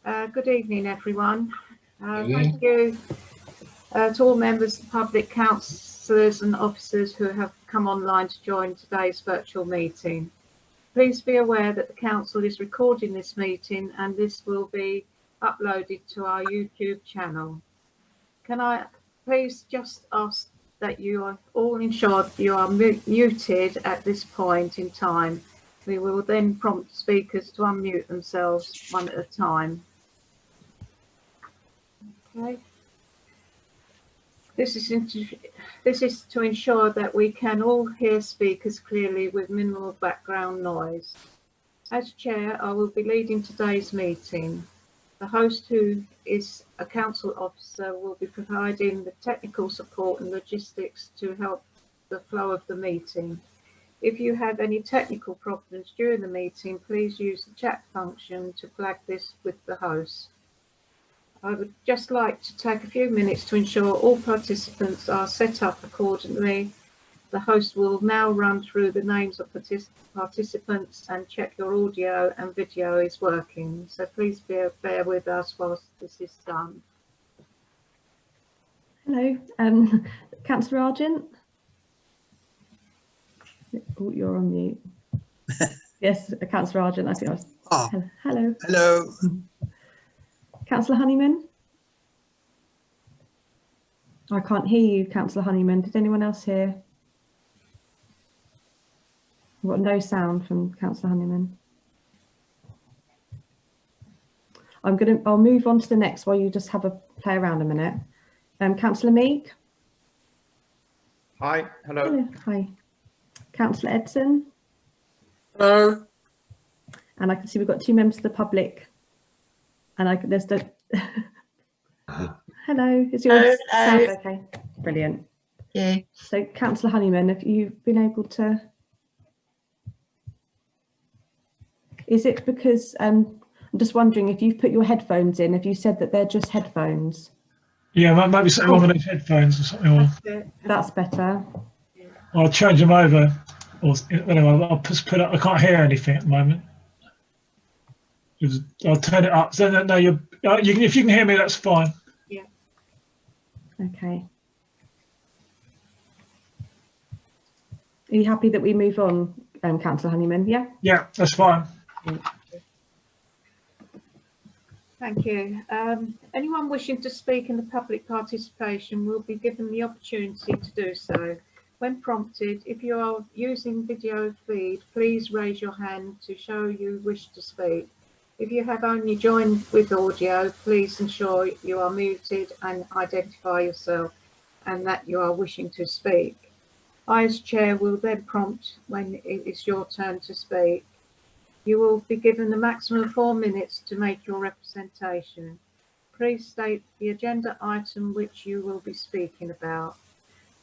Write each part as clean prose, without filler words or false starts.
Good evening, everyone. Thank you to all members of the public, councillors and officers who have come online to join today's virtual meeting. Please be aware that the council is recording this meeting and this will be uploaded to our YouTube channel. Can I please just ask that you are all ensured you are muted at this point in time. We will then prompt speakers to unmute themselves one at a time. Okay. This is to ensure that we can all hear speakers clearly with minimal background noise. As chair, I will be leading today's meeting. The host, who is a council officer, will be providing the technical support and logistics to help the flow of the meeting. If you have any technical problems during the meeting, please use the chat function to flag this with the host. I would just like to take a few minutes to ensure all participants are set up accordingly. The host will now run through the names of participants and check your audio and video is working. So please bear with us whilst this is done. Hello, Councillor Argent. Oh, you're on mute. Yes, Councillor Argent, I think I was. Oh. Hello. Hello. Councillor Honeyman? I can't hear you, Councillor Honeyman. Did anyone else hear? We've got no sound from Councillor Honeyman. I'll move on to the next while you just have a play around a minute. Councillor Meek? Hi, hello. Hi. Councillor Edson? Hello. And I can see we've got two members of the public. And there's the hello, is your sound okay? Brilliant. Yeah. So Councillor Honeyman, have you been able to? Is it because I'm just wondering if you've put your headphones in, have you said that they're just headphones? Yeah, maybe something wrong with those headphones or something. That's better. I'll change them over. Or anyway, I'll just put up. I can't hear anything at the moment. I'll turn it up. So no, you can, if you can hear me, that's fine. Yeah. Okay. Are you happy that we move on, Councillor Honeyman? Yeah. Yeah, that's fine. Thank you. Anyone wishing to speak in the public participation will be given the opportunity to do so. When prompted, if you are using video feed, please raise your hand to show you wish to speak. If you have only joined with audio, please ensure you are muted and identify yourself and that you are wishing to speak. I, as chair, will then prompt when it is your turn to speak. You will be given a maximum of 4 minutes to make your representation. Please state the agenda item which you will be speaking about.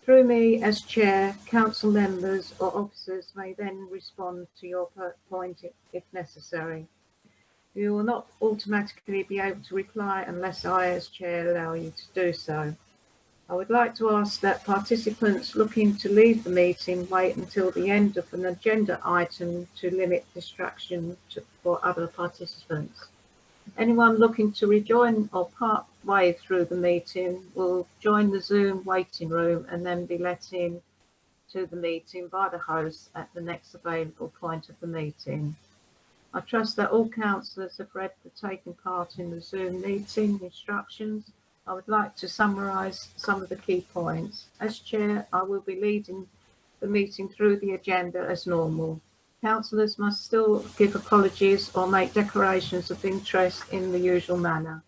Through me as chair, council members or officers may then respond to your point if necessary. You will not automatically be able to reply unless I as chair allow you to do so. I would like to ask that participants looking to leave the meeting wait until the end of an agenda item to limit distraction for other participants. Anyone looking to rejoin or part way through the meeting will join the Zoom waiting room and then be let in to the meeting by the host at the next available point of the meeting. I trust that all councillors have read the taking part in the Zoom meeting instructions. I would like to summarise some of the key points. As chair, I will be leading the meeting through the agenda as normal. Councillors must still give apologies or make declarations of interest in the usual manner.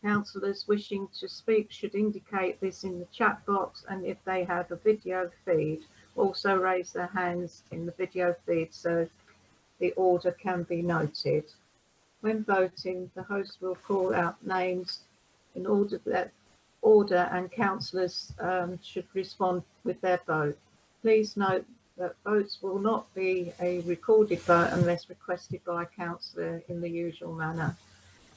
Councillors wishing to speak should indicate this in the chat box, and if they have a video feed, also raise their hands in the video feed so the order can be noted. When voting, the host will call out names in order and councillors should respond with their vote. Please note that votes will not be a recorded vote unless requested by a councillor in the usual manner.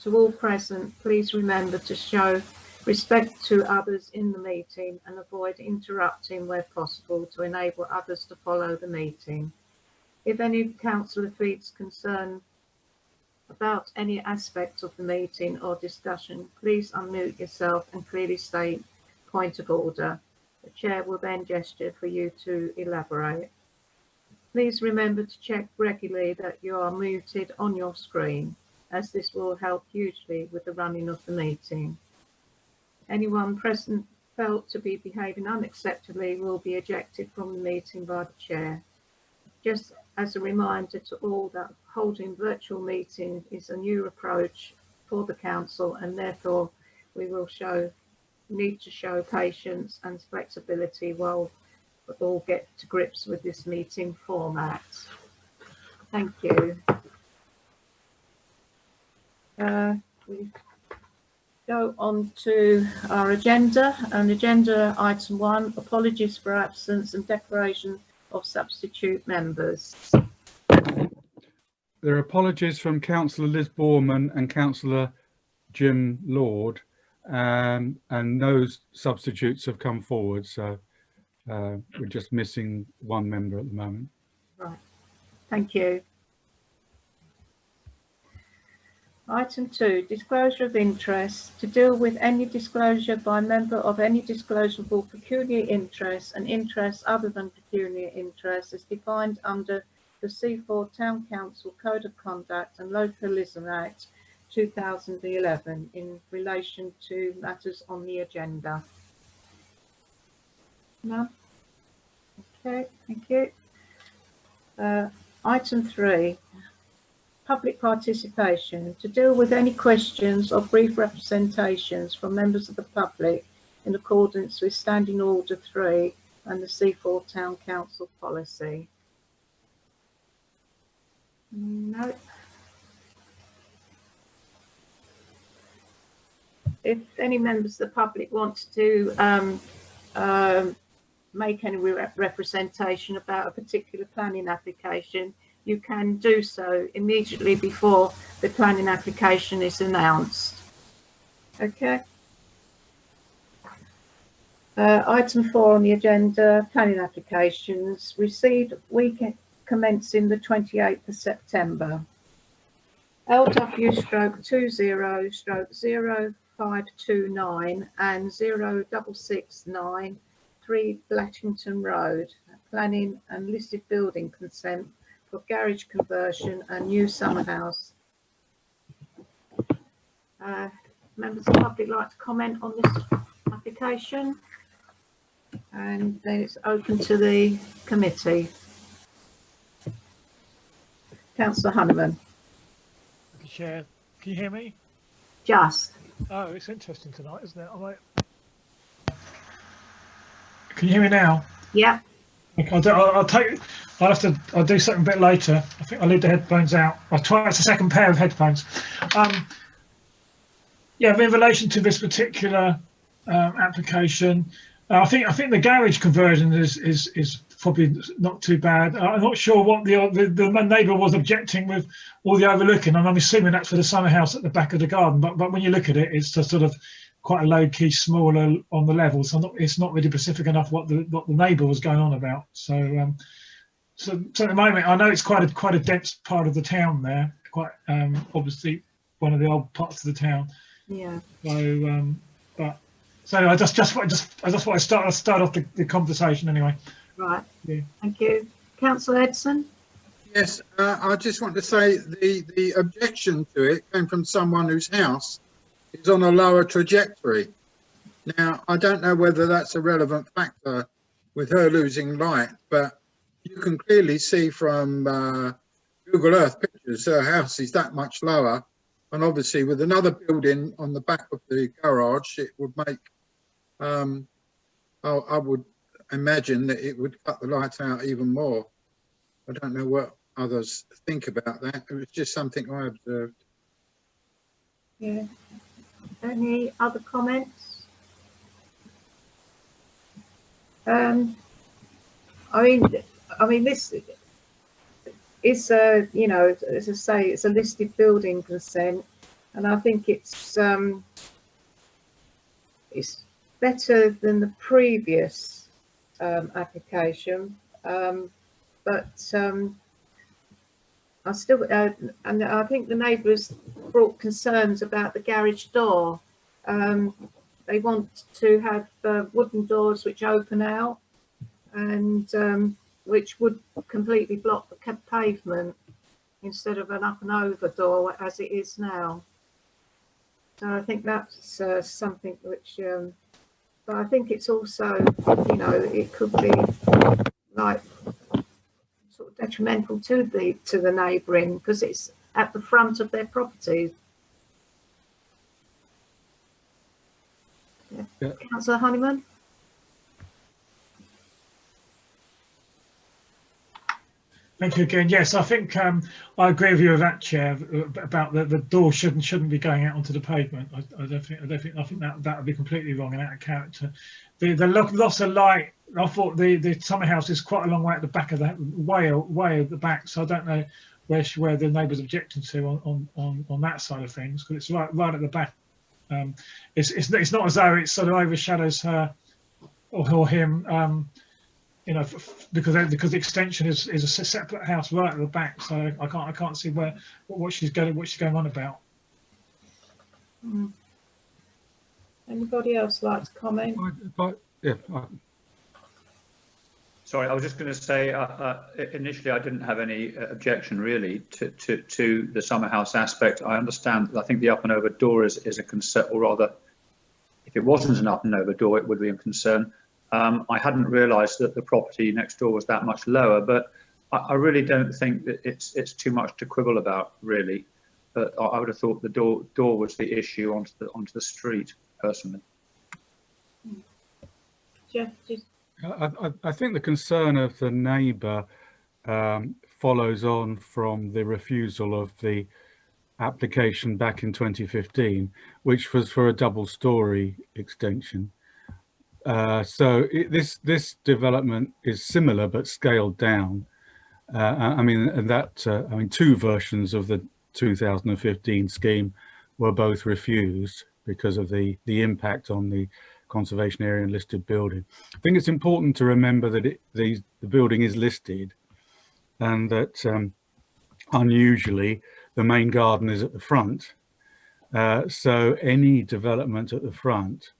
To all present, please remember to show respect to others in the meeting and avoid interrupting where possible to enable others to follow the meeting. If any councillor feeds concern about any aspect of the meeting or discussion, please unmute yourself and clearly state point of order. The chair will then gesture for you to elaborate. Please remember to check regularly that you are muted on your screen, as this will help hugely with the running of the meeting. Anyone present felt to be behaving unacceptably will be ejected from the meeting by the chair. Just as a reminder to all that holding virtual meeting is a new approach for the council, and therefore we will need to show patience and flexibility while we all get to grips with this meeting format. Thank you. We go on to our agenda, and agenda item 1, apologies for absence and declaration of substitute members. There are apologies from Councillor Liz Borman and Councillor Jim Lord, and those substitutes have come forward, so we're just missing one member at the moment. Right, thank you. Item 2, disclosure of interest. To deal with any disclosure by member of any disclosable peculiar interest and interests other than peculiar interests is defined under the C4 Town Council Code of Conduct and Localism Act 2011 in relation to matters on the agenda. No? Okay, thank you. Item 3. Public participation. To deal with any questions or brief representations from members of the public in accordance with Standing Order 3 and the C4 Town Council policy. No. If any members of the public want to make any representation about a particular planning application, you can do so immediately before the planning application is announced. Okay. Item 4 on the agenda, planning applications received week commencing the 28th of September. LW/20/0529 and 0669 3 Blatchington Road, planning and listed building consent for garage conversion and new summer house. Members of the public like to comment on this application? And then it's open to the committee. Councillor Hunneman. Thank you, Chair. Can you hear me? Just. Oh, it's interesting tonight, isn't it? Can you hear me now? Yeah. Okay, I'll do something a bit later. I think I'll leave the headphones out. I'll try. It's a second pair of headphones. Yeah, in relation to this particular application, I think the garage conversion is probably not too bad. I'm not sure what the neighbour was objecting with all the overlooking, and I'm assuming that's for the summer house at the back of the garden. But when you look at it, it's just sort of quite a low key, smaller on the level. So it's not really specific enough what the neighbour was going on about. So so at the moment, I know it's quite a dense part of the town there. Quite obviously one of the old parts of the town. Yeah. So I just want to start off the conversation anyway. Right. Yeah. Thank you. Councillor Edson. Yes, I just want to say the objection to it came from someone whose house is on a lower trajectory. Now, I don't know whether that's a relevant factor with her losing light, but you can clearly see from Google Earth pictures her house is that much lower. And obviously with another building on the back of the garage, it would make, I would imagine that it would cut the light out even more. I don't know what others think about that. It was just something I observed. Yeah. Any other comments? I mean, this is you know, as I say, it's a listed building consent, and I think it's better than the previous application, but I still, and I think the neighbours brought concerns about the garage door. They want to have wooden doors which open out, and which would completely block the pavement instead of an up and over door as it is now. So I think that's something which, but I think it's also, you know, it could be like sort of detrimental to the neighbouring because it's at the front of their property. Yeah. Councillor Honeyman? Thank you again. Yes, I think I agree with you with that, Chair, about the door shouldn't be going out onto the pavement. I think that would be completely wrong and out of character. The loss of light. I thought the summer house is quite a long way at the back of that, way at the back. So I don't know where the neighbours objecting to on that side of things, because it's right at the back. It's not as though it sort of overshadows her or him. You know, because the extension is a separate house right at the back, so I can't see what she's going on about. Anybody else like to comment? Sorry, I was just going to say, initially I didn't have any objection really to the summer house aspect. I understand, I think the up and over door is a concern, or rather, if it wasn't an up and over door, it would be a concern. I hadn't realised that the property next door was that much lower, but I really don't think that it's too much to quibble about, really. But I would have thought the door was the issue onto the street, personally. Jeff, I think the concern of the neighbour follows on from the refusal of the application back in 2015, which was for a double-storey extension. So this development is similar but scaled down. I mean, two versions of the 2015 scheme were both refused because of the impact on the conservation area and listed building. I think it's important to remember that the building is listed, and that unusually the main garden is at the front. So any development at the front,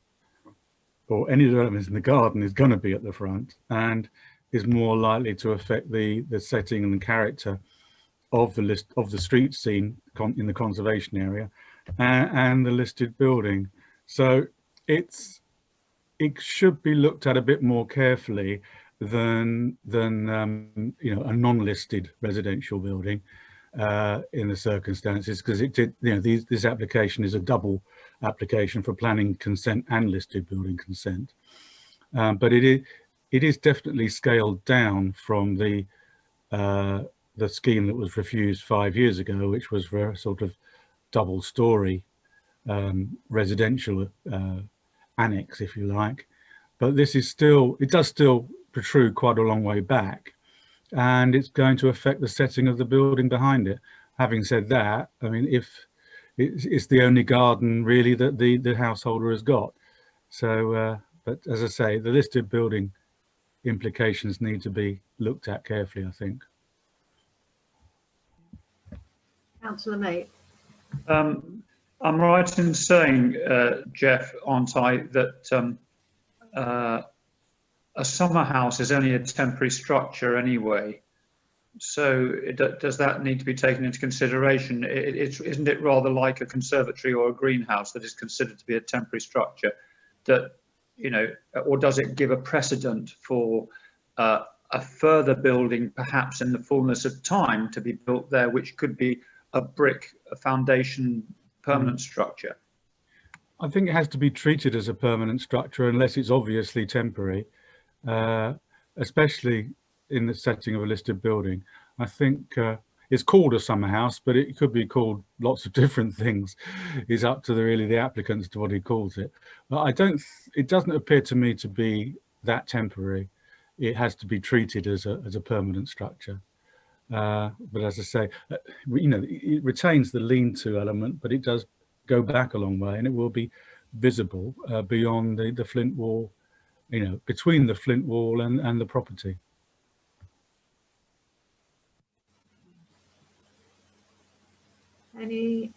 or any developments in the garden, is going to be at the front and is more likely to affect the setting and character of the street scene in the conservation area and the listed building. So it should be looked at a bit more carefully than you know, a non-listed residential building in the circumstances, because this application is a double application for planning consent and listed building consent, but it is definitely scaled down from the scheme that was refused 5 years ago, which was for a sort of double-storey residential annex, if you like. But this is it does still protrude quite a long way back, and it's going to affect the setting of the building behind it. Having said that, I mean, if it's the only garden really that the householder has got. So, but as I say, the listed building implications need to be looked at carefully, I think. Councillor Mate. I'm right in saying, Jeff, aren't I, that a summer house is only a temporary structure anyway. So does that need to be taken into consideration? Isn't it rather like a conservatory or a greenhouse that is considered to be a temporary structure, that, you know, or does it give a precedent for a further building, perhaps in the fullness of time, to be built there, which could be a foundation permanent structure? I think it has to be treated as a permanent structure unless it's obviously temporary, especially in the setting of a listed building. I think it's called a summer house, but it could be called lots of different things. It's up to the applicant as to what he calls it. But it doesn't appear to me to be that temporary. It has to be treated as a permanent structure. But as I say, you know, it retains the lean-to element, but it does go back a long way, and it will be visible beyond the flint wall, you know, between the flint wall and the property. Any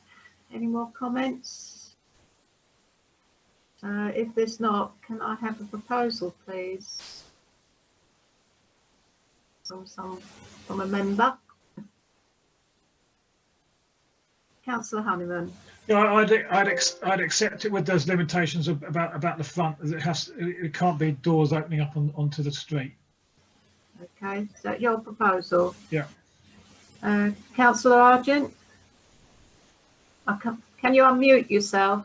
more comments? If there's not, can I have a proposal, please? From a member. Councillor Honeyman. Yeah, I'd accept it with those limitations about the front, as it can't be doors opening up onto the street. Okay, is that your proposal? Yeah. Councillor Argent? Can you unmute yourself?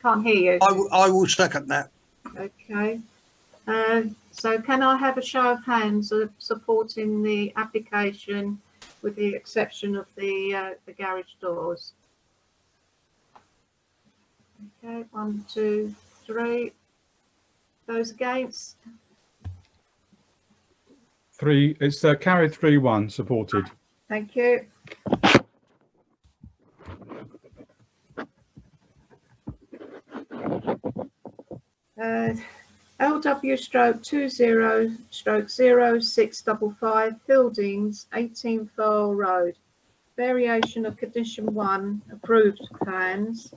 Can't hear you. I will second that. Okay. So can I have a show of hands of supporting the application with the exception of the garage doors? Okay, 1, 2, 3. Those against? 3, it's carried 3-1, supported. Thank you. LW/20/0655 Buildings, 18 Furl Road. Variation of condition 1 approved plans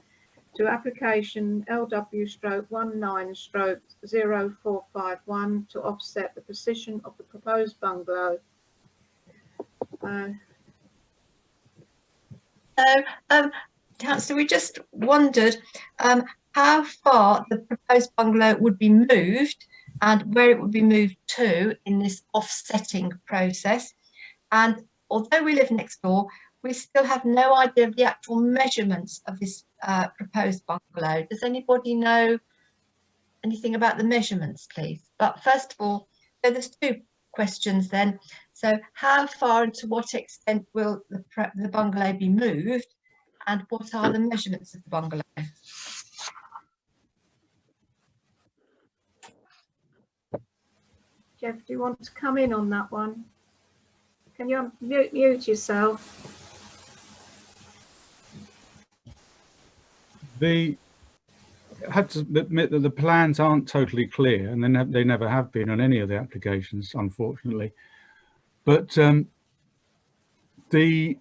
to application LW/19/0451 to offset the position of the proposed bungalow. Councillor, we just wondered how far the proposed bungalow would be moved and where it would be moved to in this offsetting process. And although we live next door, we still have no idea of the actual measurements of this proposed bungalow. Does anybody know anything about the measurements, please? But first of all, so there's 2 questions then. So how far and to what extent will the bungalow be moved, and what are the measurements of the bungalow? Jeff, do you want to come in on that one? Can you mute yourself? I have to admit that the plans aren't totally clear, and they never have been on any of the applications, unfortunately. But the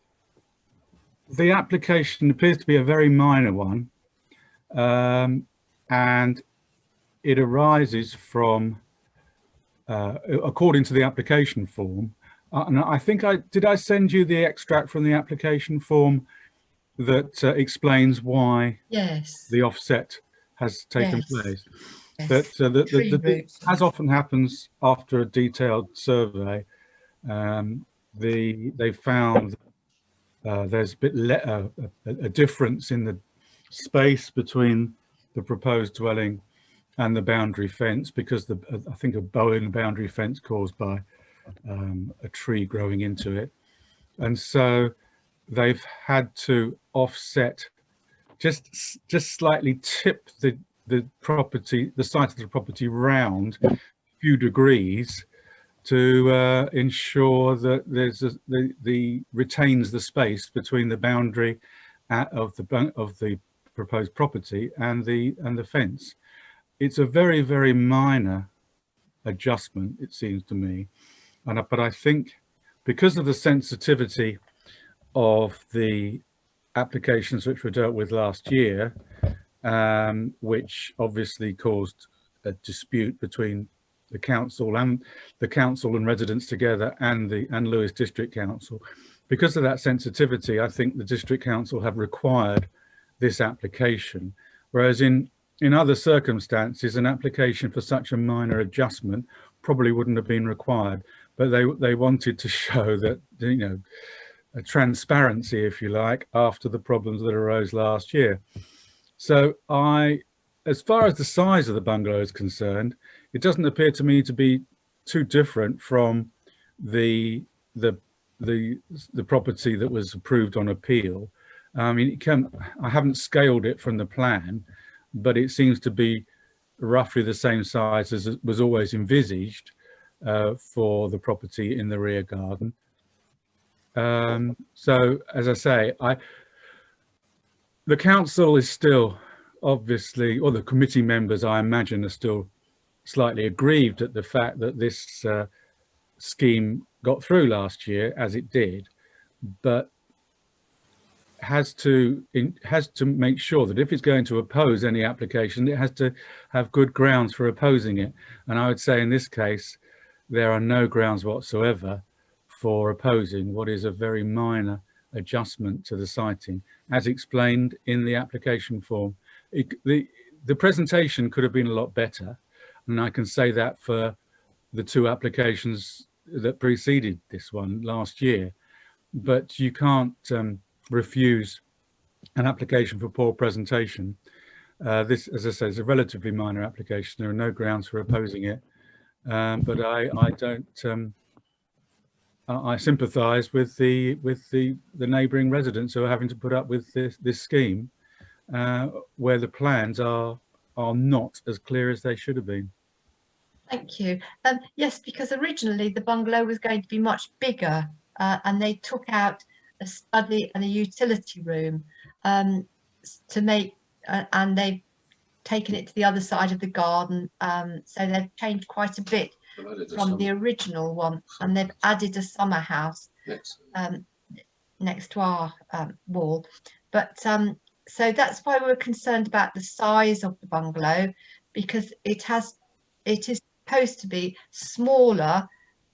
application appears to be a very minor one, and it arises from, according to the application form, and I think did I send you the extract from the application form that explains why Yes. the offset has taken Yes. place. Yes. That as often happens after a detailed survey, they found there's a difference in the space between the proposed dwelling and the boundary fence, because I think a bow in the boundary fence caused by a tree growing into it, and so they've had to offset, just slightly tip the site of the property round a few degrees to ensure that the retains the space between the boundary of the proposed property and the fence. It's a very, very minor adjustment, it seems to me, but I think because of the sensitivity of the applications which were dealt with last year, which obviously caused a dispute between the council and residents together and Lewes District Council. Because of that sensitivity, I think the District Council have required this application, whereas in other circumstances, an application for such a minor adjustment probably wouldn't have been required. But they wanted to show that, you know, a transparency, if you like, after the problems that arose last year. So as far as the size of the bungalow is concerned, it doesn't appear to me to be too different from the property that was approved on appeal. I mean, I haven't scaled it from the plan, but it seems to be roughly the same size as it was always envisaged for the property in the rear garden. So, as I say, the council is still obviously, or the committee members, I imagine, are still slightly aggrieved at the fact that this scheme got through last year as it did. But has to make sure that if it's going to oppose any application, it has to have good grounds for opposing it. And I would say in this case, there are no grounds whatsoever for opposing what is a very minor adjustment to the siting, as explained in the application form. The presentation could have been a lot better, and I can say that for the two applications that preceded this one last year. But you can't refuse an application for poor presentation. This, as I say, is a relatively minor application. There are no grounds for opposing it. But I sympathise with the neighbouring residents who are having to put up with this scheme, where the plans are not as clear as they should have been. Thank you. Yes, because originally the bungalow was going to be much bigger, and they took out a study and a utility room to make, and they've taken it to the other side of the garden. So they've changed quite a bit from the original one, and they've added a summer house next to our wall. But so that's why we're concerned about the size of the bungalow, because it is supposed to be smaller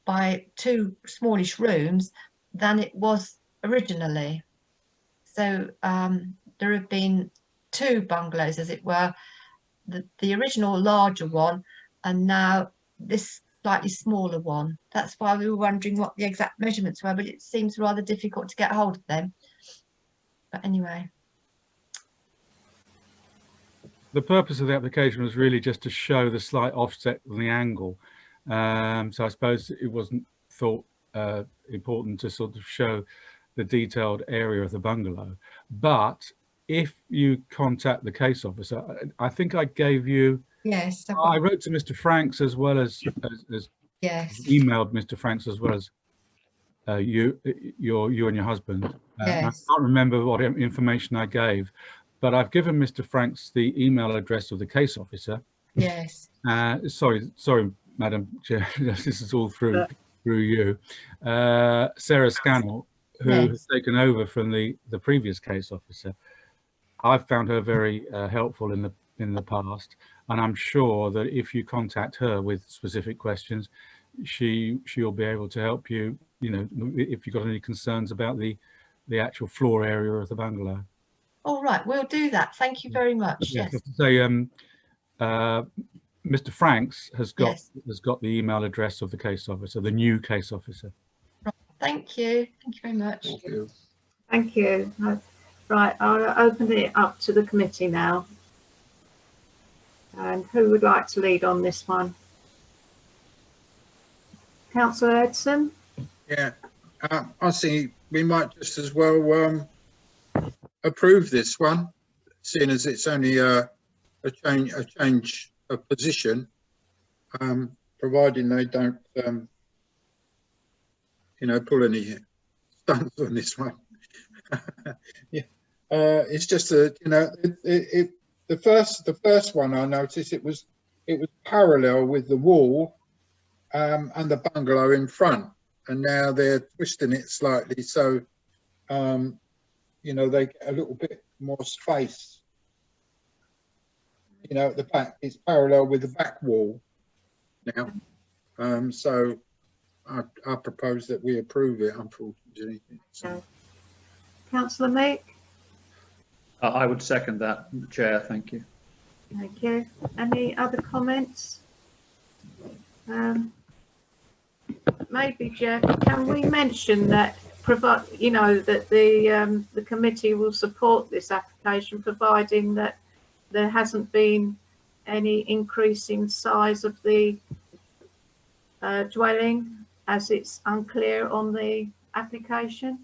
by 2 smallish rooms than it was originally. So there have been 2 bungalows, as it were, the original larger one and now this slightly smaller one. That's why we were wondering what the exact measurements were, but it seems rather difficult to get hold of them. But anyway. The purpose of the application was really just to show the slight offset on the angle. So I suppose it wasn't thought important to sort of show the detailed area of the bungalow. But if you contact the case officer, I think I gave you, Yes. I wrote to Mr. Franks as well as Yes. emailed Mr. Franks as well as you and your husband. Yes. I can't remember what information I gave, but I've given Mr. Franks the email address of the case officer. Yes. Sorry, Madam Chair, this is all through you. Sarah Scannell, who has taken over from the previous case officer. I've found her very helpful in the past, and I'm sure that if you contact her with specific questions, she'll be able to help you. You know, if you've got any concerns about the actual floor area of the bungalow. All right, we'll do that. Thank you very much. Yeah, Yes. to say, Mr. Franks has got the email address of the case officer, the new case officer. Right. Thank you. Thank you very much. Thank you. Thank you. Right, I'll open it up to the committee now. And who would like to lead on this one? Councillor Edson? Yeah, I see we might just as well approve this one, seeing as it's only a change of position, providing they don't, pull any stunts on this one. Yeah, it's just the first one I noticed it was parallel with the wall and the bungalow in front, and now they're twisting it slightly so they get a little bit more space. At the back, it's parallel with the back wall now. So I propose that we approve it, unfortunately. So. Councillor Meek? I would second that, Chair. Thank you. Thank you. Any other comments? Maybe, Jeff, can we mention that that the committee will support this application, providing that there hasn't been any increase in size of the dwelling, as it's unclear on the application?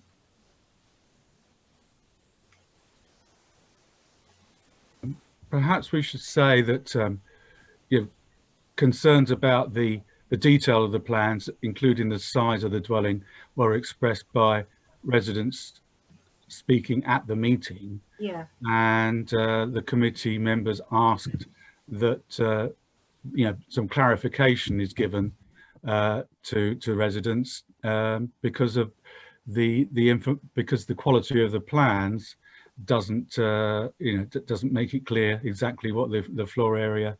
Perhaps we should say that concerns about the detail of the plans, including the size of the dwelling, were expressed by residents speaking at the meeting. Yeah. And the committee members asked that some clarification is given to residents because of because the quality of the plans doesn't doesn't make it clear exactly what the floor area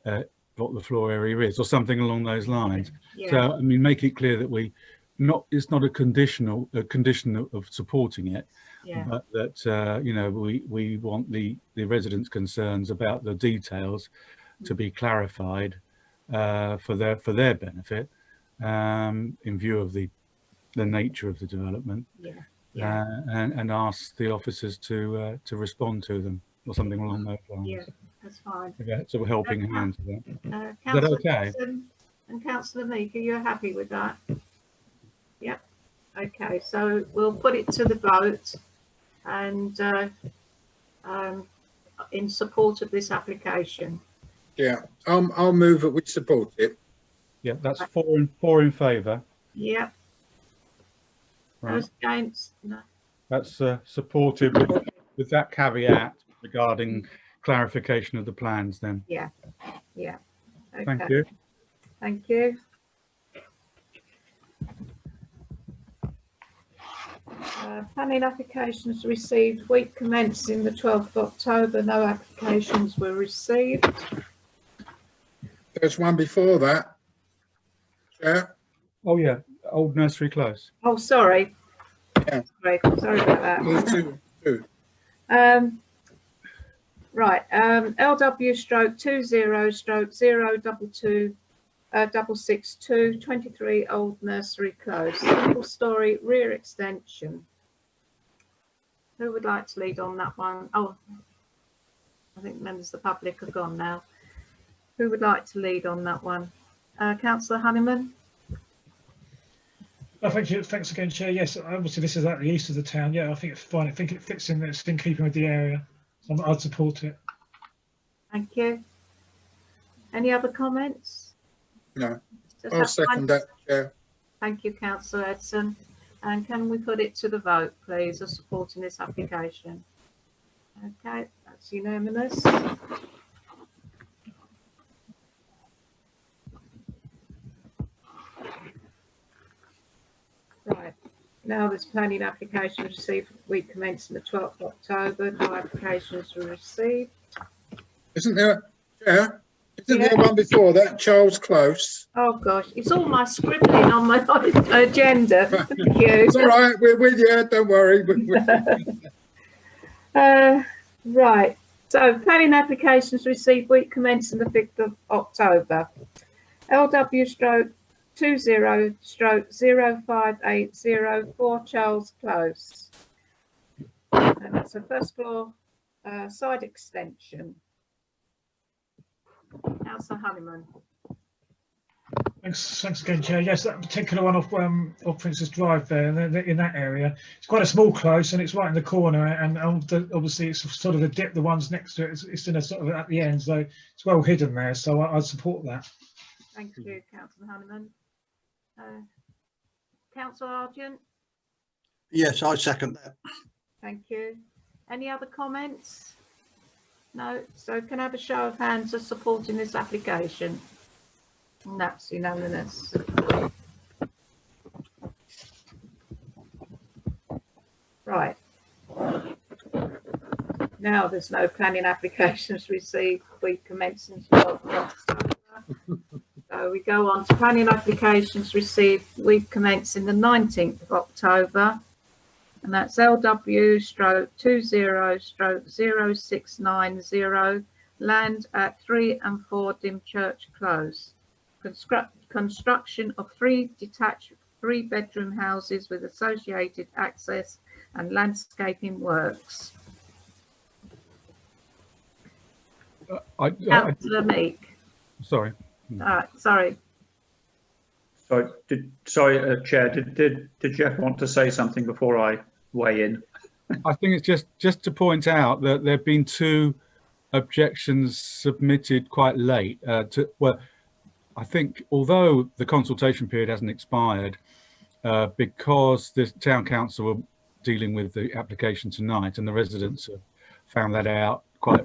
is, or something along those lines. Yeah. So I mean, make it clear that it's not a condition of supporting it, Yeah. but that we want the residents' concerns about the details to be clarified for their benefit, in view of the nature of the development. Yeah. Yeah. And ask the officers to respond to them, or something along those lines. Yeah. That's fine. Okay, so we're helping hand to that. Is that Councillor okay? Dixon and Councillor Meek, are you happy with that? Yep. Okay, so we'll put it to the vote, and in support of this application. Yeah, I'll move that we support it. Yeah, that's four in favour. Yep. Right. Those against? No. That's supported with that caveat regarding clarification of the plans. Then. Yeah. Yeah. Okay. Thank you. Thank you. Planning applications received week commencing the 12th of October. No applications were received. There's one before that. Chair? Oh yeah, Old Nursery Close. Oh, sorry. Yeah. Sorry about that. There's two. Right, LW stroke 20 stroke 022 662 23 Old Nursery Close, single story rear extension. Who would like to lead on that one? Oh, I think members of the public are gone now. Who would like to lead on that one? Councillor Honeyman? Oh, thank you. Thanks again, Chair. Yes, obviously this is at the east of the town. Yeah, I think it's fine. I think it fits in. It's in keeping with the area. So I'd support it. Thank you. Any other comments? No, Does I'll that second that, Chair. Thank you, Councillor Edson. And can we put it to the vote, please, of supporting this application? Okay, that's unanimous. Right, now this planning application received week commencing the 12th of October. No applications were received. Isn't there, Chair? Isn't there one before that, Charles Close? Oh gosh, it's all my scribbling on my agenda. Thank you. It's all right, we're with you, don't worry. Right, so planning applications received week commencing the 5th of October. LW stroke 20 stroke 0580 4 Charles Close. And that's a first floor side extension. Councillor Honeyman. Thanks again, Chair. Yes, that particular one off Princess Drive there, in that area, it's quite a small close, and it's right in the corner. And obviously, it's sort of a dip. The ones next to it, it's in a sort of at the end, so it's well hidden there. So I'd support that. Thank you, Councillor Honeyman. Councillor Argent. Yes, I second that. Thank you. Any other comments? No. So can I have a show of hands of supporting this application? And that's unanimous. Right. Now there's no planning applications received. We commence in 12th of October. So we go on to planning applications received. We commence in the 19th of October. And that's LW stroke 20 stroke 0690, land at 3 and 4 Dymchurch Close. Construction of 3 detached 3-bedroom houses with associated access and landscaping works. Councillor Meek. Sorry. Sorry. Sorry, Chair. Did Jeff want to say something before I weigh in? I think it's just to point out that there have been 2 objections submitted quite late. I think although the consultation period hasn't expired, because the town council were dealing with the application tonight, and the residents have found that out quite.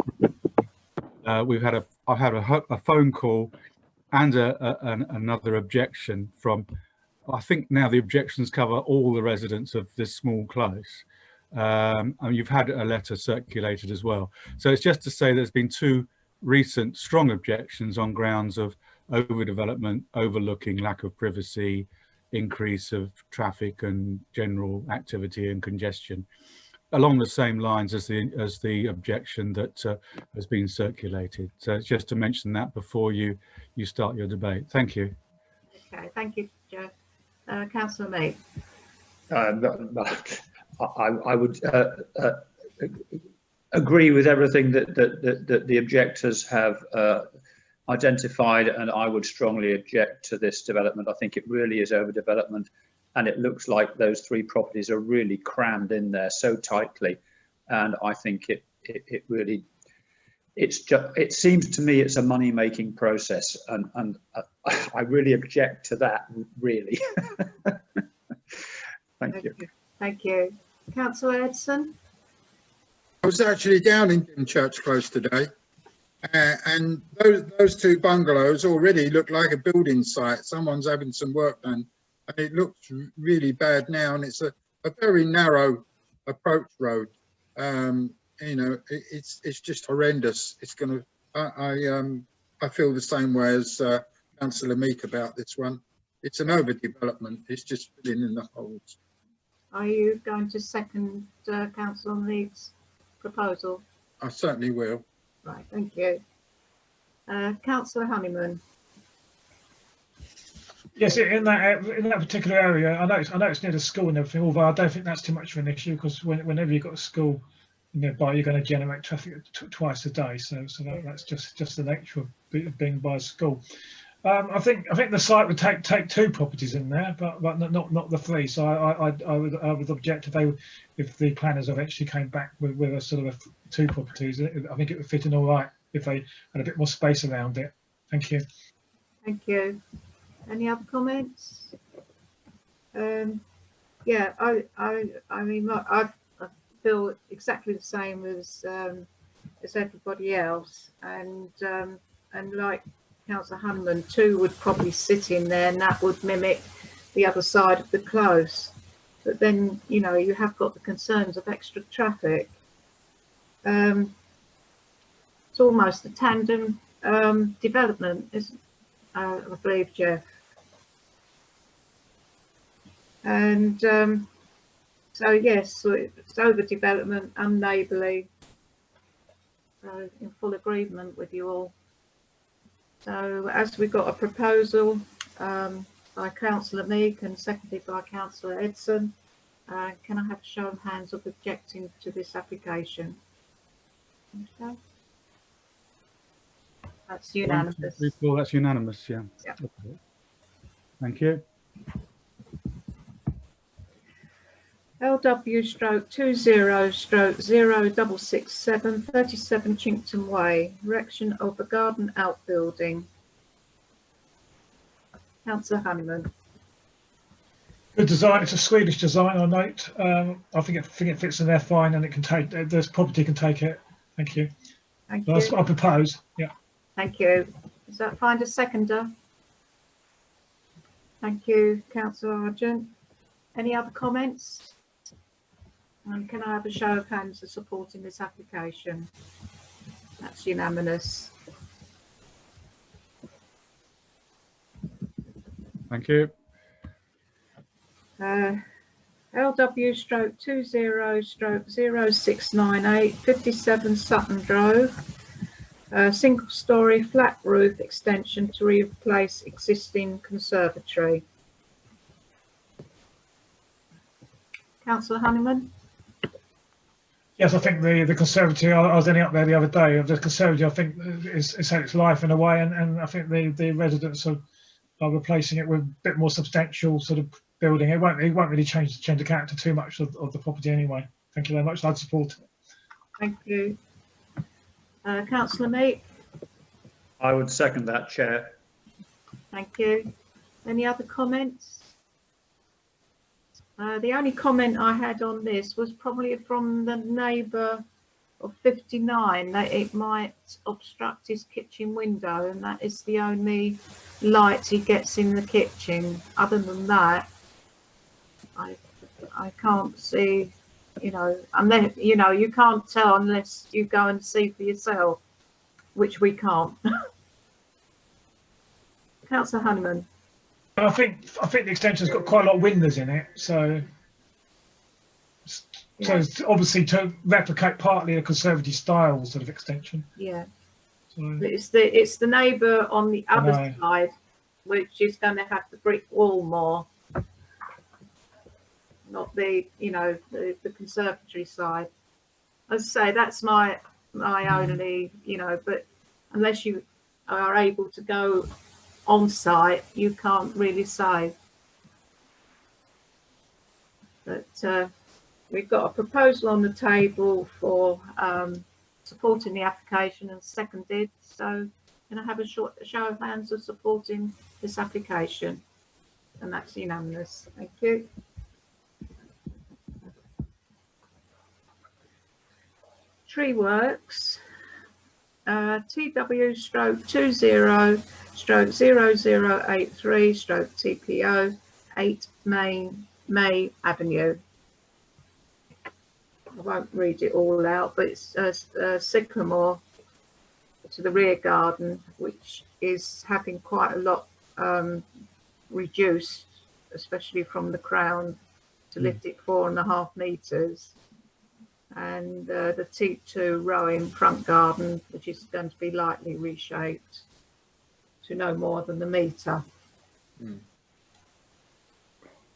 I've had a phone call and another objection from I think now the objections cover all the residents of this small close. And you've had a letter circulated as well. So it's just to say there's been 2 recent strong objections on grounds of overdevelopment, overlooking, lack of privacy, increase of traffic and general activity and congestion, along the same lines as the objection that has been circulated. So it's just to mention that before you start your debate. Thank you. Okay, thank you, Joe. Councillor Meek. I would agree with everything that the objectors have identified, and I would strongly object to this development. I think it really is overdevelopment, and it looks like those 3 properties are really crammed in there so tightly, and I think it really, it seems to me it's a money-making process, and I really object to that, really. Thank you. Thank you. Councillor Edson. I was actually down in Dymchurch Close today, and those 2 bungalows already look like a building site. Someone's having some work done, and it looks really bad now, and it's a very narrow approach road. You know, it's just horrendous. It's going to, I feel the same way as Councillor Meek about this one. It's an overdevelopment. It's just filling in the holes. Are you going to second Councillor Meek's proposal? I certainly will. Right, thank you. Councillor Honeyman. Yes, in that particular area, I know it's near the school and everything, although I don't think that's too much of an issue, because whenever you've got a school nearby, you're going to generate traffic twice a day. So that's just the nature of being by a school. I think the site would take 2 properties in there, but not the 3. So I would object if the planners eventually came back with a sort of 2 properties. I think it would fit in all right if they had a bit more space around it. Thank you. Thank you. Any other comments? Yeah, I mean, I feel exactly the same as everybody else, and like Councillor Honeyman, 2 would probably sit in there, and that would mimic the other side of the close. But then, you know, you have got the concerns of extra traffic. It's almost a tandem development, isn't I believe, Jeff. And so yes, so it's overdevelopment, unneighbourly. So in full agreement with you all. So as we've got a proposal by Councillor Meek and seconded by Councillor Edson, can I have a show of hands of objecting to this application? Okay. That's unanimous. 1, 2, 3, 4, that's unanimous, yeah. Yeah. Okay. Thank you. LW/20/0667 37 Chinkton Way, erection of a garden outbuilding. Councillor Honeyman. Good design. It's a Swedish design, I note. I think it fits in there fine, and it can take, this property can take it. Thank you. Thank you. That's what I propose. Yeah. Thank you. Does that find a seconder? Thank you, Councillor Argent. Any other comments? And can I have a show of hands for supporting this application? That's unanimous. Thank you. LW/20/0698 57 Sutton Drove. Single-storey flat roof extension to replace existing conservatory. Councillor Honeyman. Yes, I think the conservatory, I was only up there the other day, the conservatory I think is had its life in a way, and I think the residents are replacing it with a bit more substantial sort of building. It won't really change the character too much of the property anyway. Thank you very much. I'd support it. Thank you. Councillor Meek. I would second that, Chair. Thank you. Any other comments? The only comment I had on this was probably from the neighbour of 59 that it might obstruct his kitchen window, and that is the only light he gets in the kitchen. Other than that, I can't see, you know, unless, you know, you can't tell unless you go and see for yourself, which we can't. Councillor Honeyman. I think the extension's got quite a lot of windows in it, so it's obviously to replicate partly a conservative style sort of extension. Yeah. So, It's the neighbour on the other side, which is going to have the brick wall more, not the, you know, the conservatory side. As I say, that's my only, you know, but unless you are able to go on site, you can't really say. But we've got a proposal on the table for supporting the application and seconded. So can I have a show of hands of supporting this application? And that's unanimous. Thank you. Tree Works, TW/20/0083/TPO 8 May Avenue. I won't read it all out, but it's a sycamore to the rear garden, which is having quite a lot reduced, especially from the crown, to lift it 4.5 metres. And the T2 row in front garden, which is going to be lightly reshaped to no more than the metre.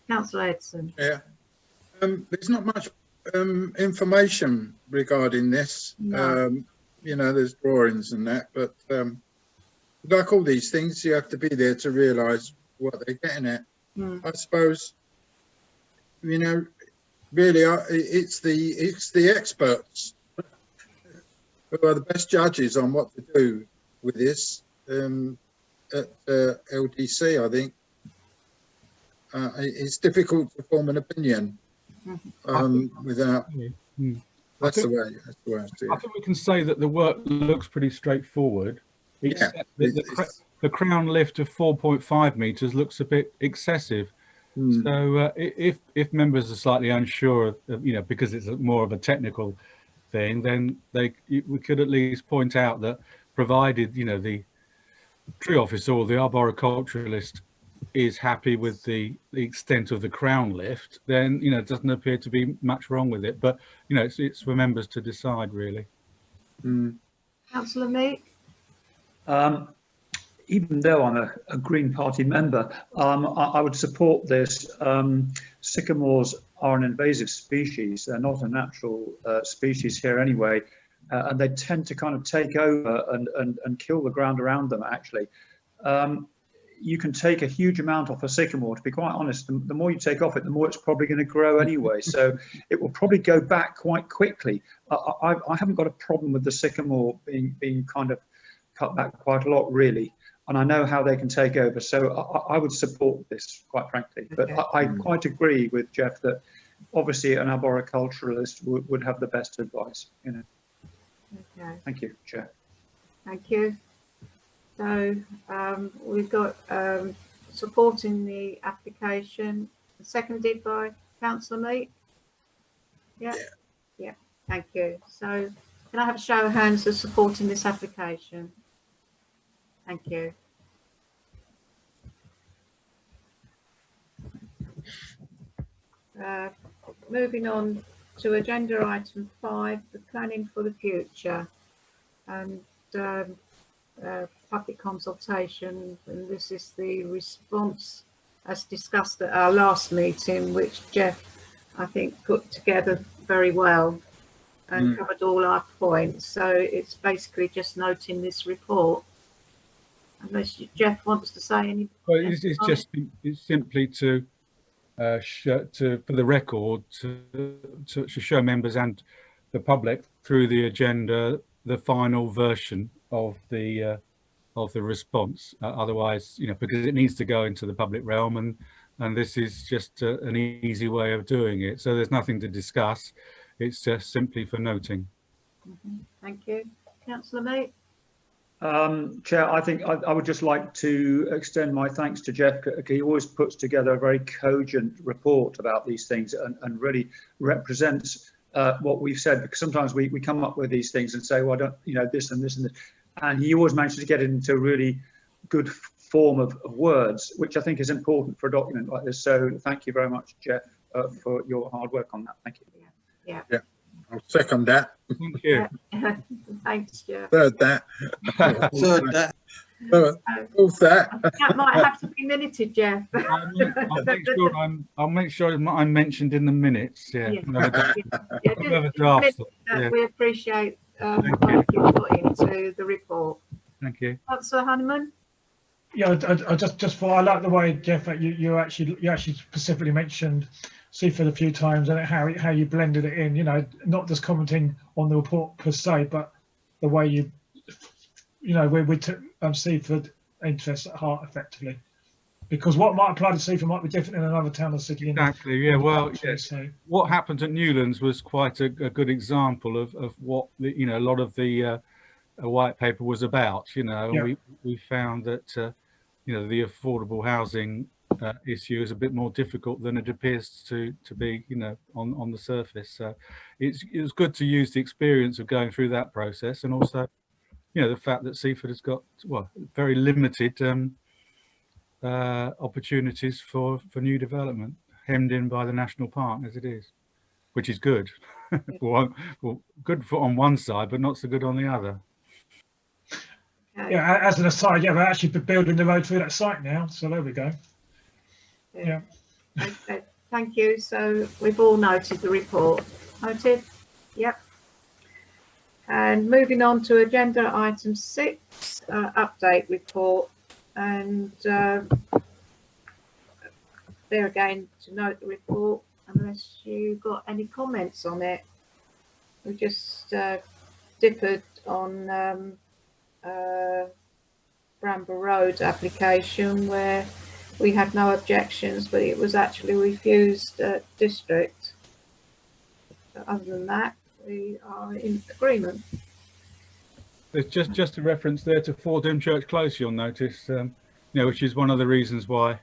Councillor Edson. Yeah, there's not much information regarding this. No. You know, there's drawings and that, but like all these things, you have to be there to realise what they're getting at. I suppose, you know, really, it's the experts who are the best judges on what to do with this at LDC. I think it's difficult to form an opinion without. That's the way I see it. I think we can say that the work looks pretty straightforward. Except the crown lift of 4.5 metres looks a bit excessive. So if members are slightly unsure of, you know, because it's more of a technical thing, then we could at least point out that provided, you know, the tree officer or the arboriculturalist is happy with the extent of the crown lift, then, you know, it doesn't appear to be much wrong with it. But, you know, it's for members to decide, really. Councillor Meek. Even though I'm a Green Party member, I would support this. Sycamores are an invasive species. They're not a natural species here anyway, and they tend to kind of take over and kill the ground around them, actually. You can take a huge amount off a sycamore. To be quite honest, the more you take off it, the more it's probably going to grow anyway. So it will probably go back quite quickly. I haven't got a problem with the sycamore being kind of cut back quite a lot, really. And I know how they can take over. So I would support this, quite frankly. But I quite agree with Jeff that obviously an arboriculturalist would have the best advice, you know. Okay. Thank you, Chair. Thank you. So we've got supporting the application, seconded by Councillor Meek. Yeah. Thank you. So can I have a show of hands for supporting this application? Thank you. Moving on to agenda item 5, the planning for the future, and public consultation. And this is the response as discussed at our last meeting, which Jeff, I think, put together very well and covered all our points. So it's basically just noting this report. Unless Jeff wants to say anything. Well, it's simply to for the record to show members and the public through the agenda the final version of the response. Otherwise, you know, because it needs to go into the public realm, and this is just an easy way of doing it. So there's nothing to discuss. It's just simply for noting. Thank you. Councillor Mead? Chair, I think I would just like to extend my thanks to Jeff. He always puts together a very cogent report about these things and really represents what we've said, because sometimes we come up with these things and say, well, I don't, you know, this and this and this. And he always manages to get it into a really good form of words, which I think is important for a document like this. So thank you very much, Jeff, for your hard work on that. Thank you. Yeah. I'll second that. Thank you. Thanks, Jeff. Third that. Third that. Fourth that. That might have to be minuted, Jeff. I'll make sure I'm mentioned in the minutes. Yeah. Yeah, Whoever drafts it, yeah. We appreciate the work you put into the report. Thank you. Councillor Honeyman? Yeah, I just I like the way, Jeff, that you actually specifically mentioned Seaford a few times and how you blended it in. You know, not just commenting on the report per se, but the way you know we took Seaford interests at heart effectively. Because what might apply to Seaford might be different in another town or city. Exactly. Yeah. Well, yes. So What happened at Newlands was quite a good example of what a lot of the white paper was about. You know, Yeah. we found that the affordable housing issue is a bit more difficult than it appears to be. On the surface. So it was good to use the experience of going through that process, and also, the fact that Seaford has got very limited opportunities for new development, hemmed in by the national park as it is, which is good. well, good on one side, but not so good on the other. Okay. yeah, as an aside, yeah, we're actually building the road through that site now. So there we go. Yeah. Okay, thank you. So we've all noted the report. Noted? Yep. And moving on to agenda item 6, update report. And there again, to note the report, unless you've got any comments on it. We just differed on Bramble Road application, where we had no objections, but it was actually refused at district. But other than that, we are in agreement. There's just a reference there to 4 Dymchurch Close, you'll notice, which is one of the reasons why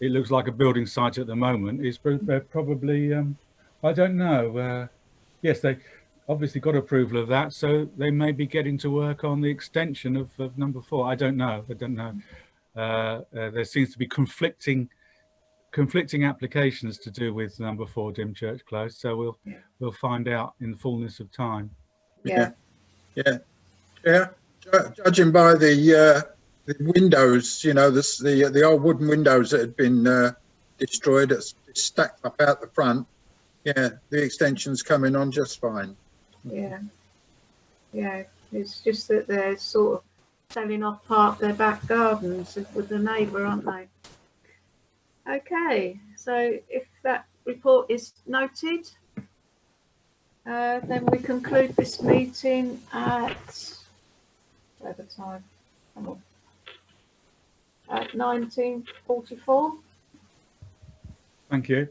it looks like a building site at the moment. Is probably, I don't know. Yes, they obviously got approval of that, so they may be getting to work on the extension of number 4. I don't know. There seems to be conflicting applications to do with number 4 Dymchurch Close, so we'll find out in the fullness of time. Yeah. Yeah. Judging by the windows, the old wooden windows that had been destroyed, it's stacked up out the front. Yeah, the extension's coming on just fine. Yeah. It's just that they're sort of selling off part of their back gardens with the neighbour, aren't they? Okay, so if that report is noted, then we conclude this meeting at whatever time. Come on. At 19:44. Thank you.